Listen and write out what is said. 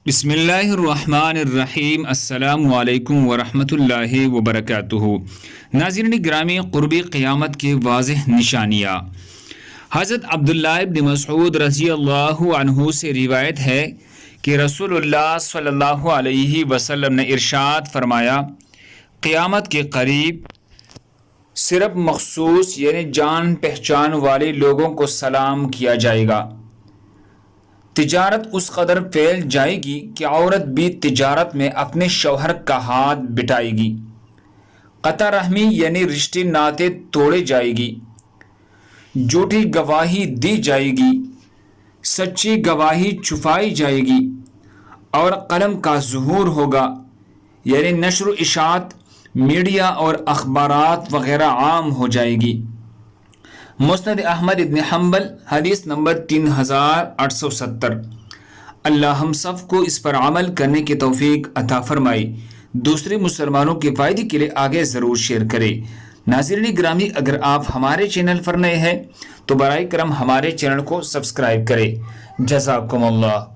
بسم اللہ الرحمن الرحیم۔ السلام علیکم ورحمۃ اللہ وبرکاتہ۔ ناظرین گرامی، قرب قیامت کے واضح نشانیاں۔ حضرت عبداللہ ابن مسعود رضی اللہ عنہ سے روایت ہے کہ رسول اللہ صلی اللہ علیہ وسلم نے ارشاد فرمایا، قیامت کے قریب صرف مخصوص یعنی جان پہچان والے لوگوں کو سلام کیا جائے گا۔ تجارت اس قدر پھیل جائے گی کہ عورت بھی تجارت میں اپنے شوہر کا ہاتھ بٹائے گی۔ قطع رحمی یعنی رشتے ناطے توڑے جائے گی۔ جھوٹی گواہی دی جائے گی، سچی گواہی چھپائی جائے گی، اور قلم کا ظہور ہوگا، یعنی نشر و اشاعت، میڈیا اور اخبارات وغیرہ عام ہو جائے گی۔ مسند احمد ابن حنبل، حدیث نمبر 3870۔ اللہ ہم سب کو اس پر عمل کرنے کی توفیق عطا فرمائے۔ دوسرے مسلمانوں کے فائدے کے لیے آگے ضرور شیئر کرے۔ ناظرین گرامی، اگر آپ ہمارے چینل پر نئے ہیں تو برائے کرم ہمارے چینل کو سبسکرائب کرے۔ جزاکم اللہ۔